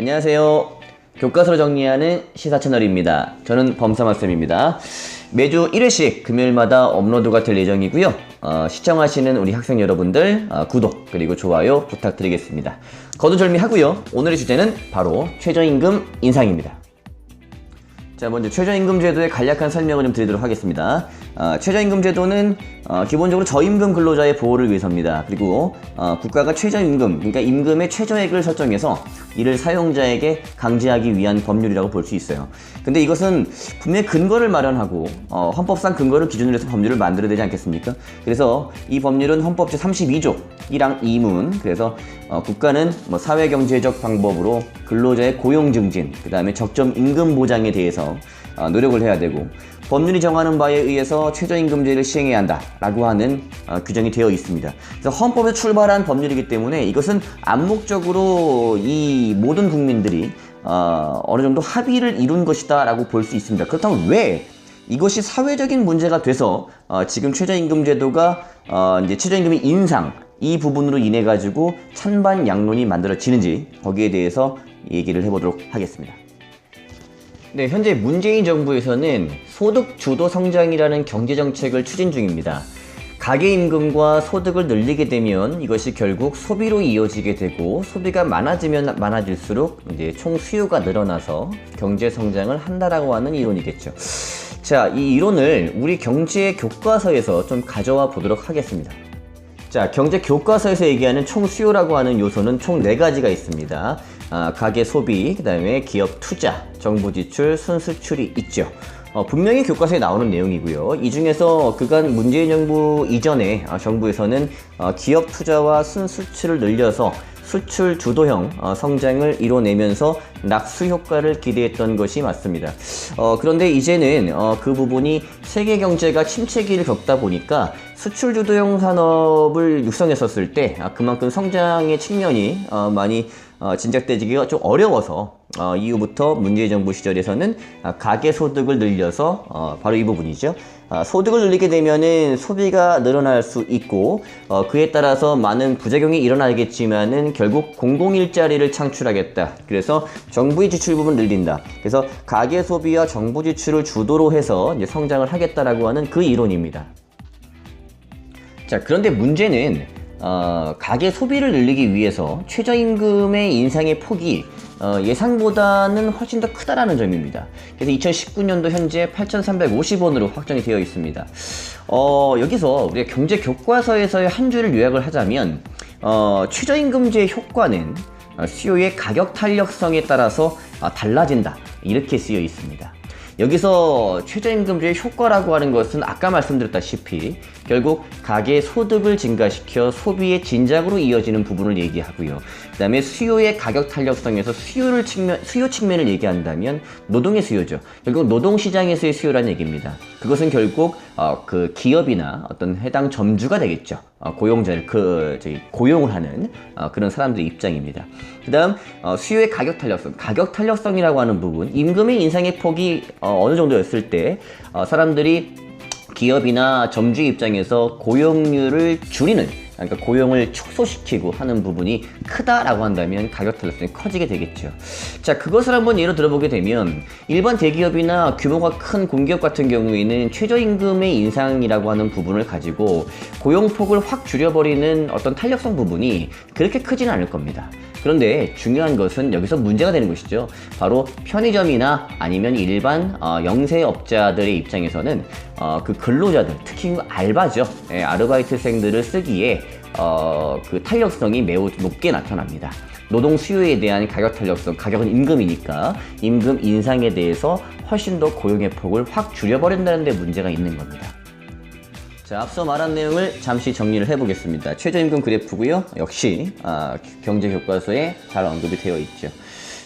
안녕하세요. 교과서를 정리하는 시사 채널입니다. 저는 범사마쌤입니다. 매주 1회씩 금요일마다 업로드가 될 예정이고요. 시청하시는 우리 학생 여러분들 구독 그리고 좋아요 부탁드리겠습니다. 거두절미하고요. 오늘의 주제는 바로 최저임금 인상입니다. 자, 먼저 최저임금제도의 간략한 설명을 좀 드리도록 하겠습니다. 최저임금제도는 기본적으로 저임금 근로자의 보호를 위해서입니다. 그리고 국가가 최저임금, 그러니까 임금의 최저액을 설정해서 이를 사용자에게 강제하기 위한 법률이라고 볼 수 있어요. 근데 이것은 분명히 근거를 마련하고 헌법상 근거를 기준으로 해서 법률을 만들어야 되지 않겠습니까? 그래서 이 법률은 헌법 제32조 1항 2문, 그래서 국가는 사회경제적 방법으로 근로자의 고용 증진, 그 다음에 적정 임금 보장에 대해서 노력을 해야 되고, 법률이 정하는 바에 의해서 최저임금제를 시행해야 한다라고 하는 규정이 되어 있습니다. 그래서 헌법에서 출발한 법률이기 때문에 이것은 암묵적으로 이 모든 국민들이 어느 정도 합의를 이룬 것이다라고 볼 수 있습니다. 그렇다면 왜 이것이 사회적인 문제가 돼서 지금 최저임금제도가 이제 최저임금의 인상 이 부분으로 인해 가지고 찬반 양론이 만들어지는지 거기에 대해서 얘기를 해보도록 하겠습니다. 네, 현재 문재인 정부에서는 소득 주도 성장이라는 경제정책을 추진 중입니다. 가계임금과 소득을 늘리게 되면 이것이 결국 소비로 이어지게 되고, 소비가 많아지면 많아질수록 이제 총 수요가 늘어나서 경제 성장을 한다라고 하는 이론이겠죠. 자, 이 이론을 우리 경제 교과서에서 좀 가져와 보도록 하겠습니다. 자, 경제 교과서에서 얘기하는 총 수요라고 하는 요소는 총 4가지가 있습니다. 가계 소비, 그 다음에 기업 투자, 정부 지출, 순수출이 있죠. 분명히 교과서에 나오는 내용이고요. 이 중에서 그간 문재인 정부 이전에 정부에서는 기업 투자와 순수출을 늘려서 수출 주도형 성장을 이뤄내면서 낙수 효과를 기대했던 것이 맞습니다. 그런데 이제는 그 부분이 세계 경제가 침체기를 겪다 보니까 수출 주도형 산업을 육성했었을 때 그만큼 성장의 측면이 많이 진작되기가 좀 어려워서 이후부터 문재인 정부 시절에서는 가계소득을 늘려서 바로 이 부분이죠. 소득을 늘리게 되면은 소비가 늘어날 수 있고 그에 따라서 많은 부작용이 일어나겠지만은 결국 공공일자리를 창출하겠다. 그래서 정부의 지출 부분을 늘린다. 그래서 가계 소비와 정부 지출을 주도로 해서 이제 성장을 하겠다라고 하는 그 이론입니다. 자, 그런데 문제는 가계 소비를 늘리기 위해서 최저임금의 인상의 폭이 예상보다는 훨씬 더 크다라는 점입니다. 그래서 2019년도 현재 8,350원으로 확정이 되어 있습니다. 여기서 우리가 경제 교과서에서의 한 줄을 요약을 하자면 최저임금제의 효과는 수요의 가격 탄력성에 따라서 달라진다, 이렇게 쓰여 있습니다. 여기서 최저임금제의 효과라고 하는 것은 아까 말씀드렸다시피 결국 가계 소득을 증가시켜 소비의 진작으로 이어지는 부분을 얘기하고요. 그 다음에 수요의 가격 탄력성에서 수요 측면을 얘기한다면 노동의 수요죠. 결국 노동시장에서의 수요라는 얘기입니다. 그것은 결국 그 기업이나 어떤 해당 점주가 되겠죠. 고용자를 고용을 하는 그런 사람들의 입장입니다. 그 다음 수요의 가격 탄력성, 가격 탄력성이라고 하는 부분, 임금의 인상의 폭이 어느 정도였을 때 사람들이 기업이나 점주 입장에서 고용률을 줄이는, 그러니까 고용을 축소시키고 하는 부분이 크다라고 한다면 가격 탄력성이 커지게 되겠죠. 자, 그것을 한번 예로 들어보게 되면 일반 대기업이나 규모가 큰 공기업 같은 경우에는 최저임금의 인상이라고 하는 부분을 가지고 고용폭을 확 줄여버리는 어떤 탄력성 부분이 그렇게 크지는 않을 겁니다. 그런데 중요한 것은 여기서 문제가 되는 것이죠. 바로 편의점이나 아니면 일반 영세업자들의 입장에서는 그 근로자들, 특히 알바죠. 아르바이트생들을 쓰기에 그 탄력성이 매우 높게 나타납니다. 노동 수요에 대한 가격 탄력성, 가격은 임금이니까 임금 인상에 대해서 훨씬 더 고용의 폭을 확 줄여버린다는 데 문제가 있는 겁니다. 자, 앞서 말한 내용을 잠시 정리를 해보겠습니다. 최저임금 그래프고요. 역시 경제교과서에 잘 언급이 되어 있죠.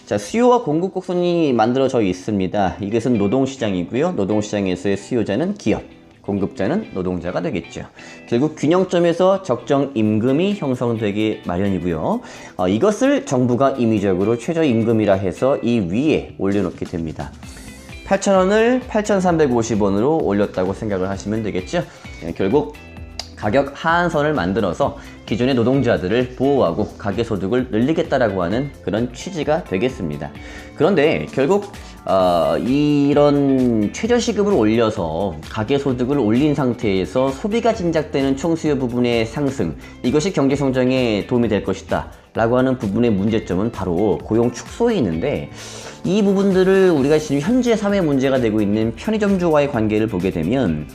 자, 수요와 공급 곡선이 만들어져 있습니다. 이것은 노동시장이고요. 노동시장에서의 수요자는 기업, 공급자는 노동자가 되겠죠. 결국 균형점에서 적정 임금이 형성되기 마련이고요. 이것을 정부가 임의적으로 최저임금이라 해서 이 위에 올려놓게 됩니다. 8,000원을 8,350원으로 올렸다고 생각을 하시면 되겠죠. 결국 가격 하한선을 만들어서 기존의 노동자들을 보호하고 가계소득을 늘리겠다라고 하는 그런 취지가 되겠습니다. 그런데 결국 이런 최저시급을 올려서 가계소득을 올린 상태에서 소비가 진작되는 총수요 부분의 상승, 이것이 경제성장에 도움이 될 것이다 라고 하는 부분의 문제점은 바로 고용 축소에 있는데, 이 부분들을 우리가 지금 현재 사회 문제가 되고 있는 편의점주와의 관계를 보게 되면,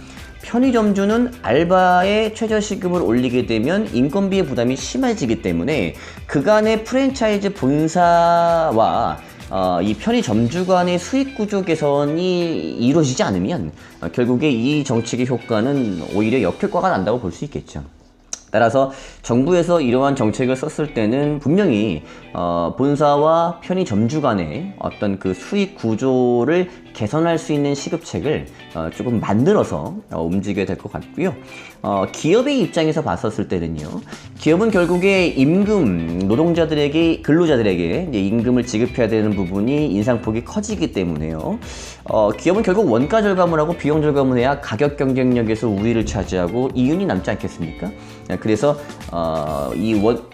편의점주는 알바의 최저시급을 올리게 되면 인건비의 부담이 심해지기 때문에 그간의 프랜차이즈 본사와 이 편의점주 간의 수익 구조 개선이 이루어지지 않으면 결국에 이 정책의 효과는 오히려 역효과가 난다고 볼 수 있겠죠. 따라서 정부에서 이러한 정책을 썼을 때는 분명히 본사와 편의점주 간의 어떤 그 수익 구조를 개선할 수 있는 시급책을 조금 만들어서 움직여야 될 것 같고요. 기업의 입장에서 봤었을 때는요, 기업은 결국에 임금, 노동자들에게, 근로자들에게 이제 임금을 지급해야 되는 부분이 인상폭이 커지기 때문에요. 기업은 결국 원가 절감을 하고 비용 절감을 해야 가격 경쟁력에서 우위를 차지하고 이윤이 남지 않겠습니까? 그래서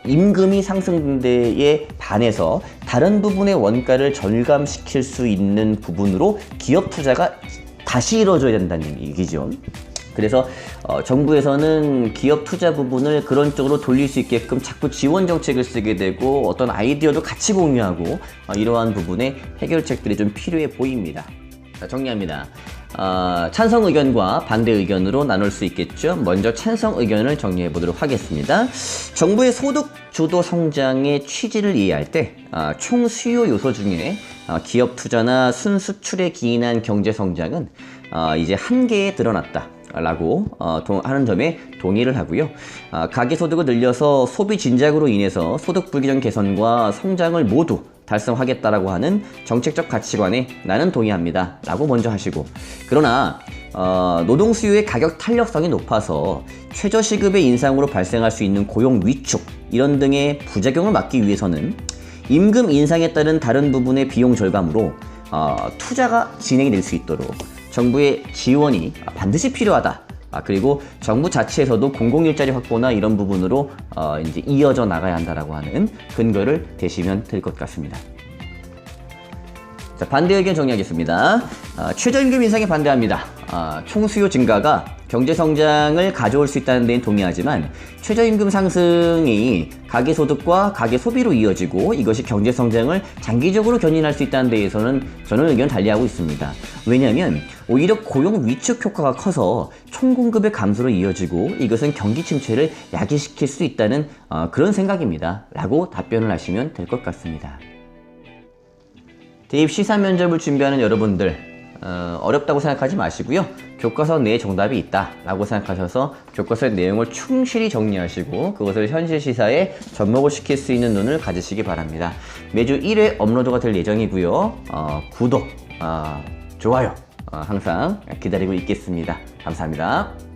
임금이 상승된 데에 반해서 다른 부분의 원가를 절감시킬 수 있는 부분으로 기업 투자가 다시 이루어져야 된다는 얘기죠. 그래서 정부에서는 기업 투자 부분을 그런 쪽으로 돌릴 수 있게끔 자꾸 지원 정책을 쓰게 되고 어떤 아이디어도 같이 공유하고 이러한 부분의 해결책들이 좀 필요해 보입니다. 자, 정리합니다. 찬성 의견과 반대 의견으로 나눌 수 있겠죠. 먼저 찬성 의견을 정리해 보도록 하겠습니다. 정부의 소득 주도 성장의 취지를 이해할 때 총 수요 요소 중에 기업 투자나 순수출에 기인한 경제 성장은 이제 한계에 드러났다 라고 하는 점에 동의를 하고요. 가계소득을 늘려서 소비 진작으로 인해서 소득 불균형 개선과 성장을 모두 달성하겠다라고 하는 정책적 가치관에 나는 동의합니다 라고 먼저 하시고, 그러나 노동 수요의 가격 탄력성이 높아서 최저시급의 인상으로 발생할 수 있는 고용 위축 이런 등의 부작용을 막기 위해서는 임금 인상에 따른 다른 부분의 비용 절감으로 투자가 진행이 될 수 있도록 정부의 지원이 반드시 필요하다. 그리고 정부 자체에서도 공공일자리 확보나 이런 부분으로 이제 이어져 나가야 한다라고 하는 근거를 대시면 될 것 같습니다. 자, 반대 의견 정리하겠습니다. 최저임금 인상에 반대합니다. 총수요 증가가 경제성장을 가져올 수 있다는 데는 동의하지만 최저임금 상승이 가계소득과 가계소비로 이어지고 이것이 경제성장을 장기적으로 견인할 수 있다는 데에서는 저는 의견 달리하고 있습니다. 왜냐하면 오히려 고용 위축 효과가 커서 총공급의 감소로 이어지고 이것은 경기 침체를 야기시킬 수 있다는 그런 생각입니다 라고 답변을 하시면 될 것 같습니다. 대입 시사 면접을 준비하는 여러분들, 어렵다고 생각하지 마시고요. 교과서 내에 정답이 있다 라고 생각하셔서 교과서의 내용을 충실히 정리하시고 그것을 현실 시사에 접목을 시킬 수 있는 눈을 가지시기 바랍니다. 매주 1회 업로드가 될 예정이고요. 구독, 좋아요 항상 기다리고 있겠습니다. 감사합니다.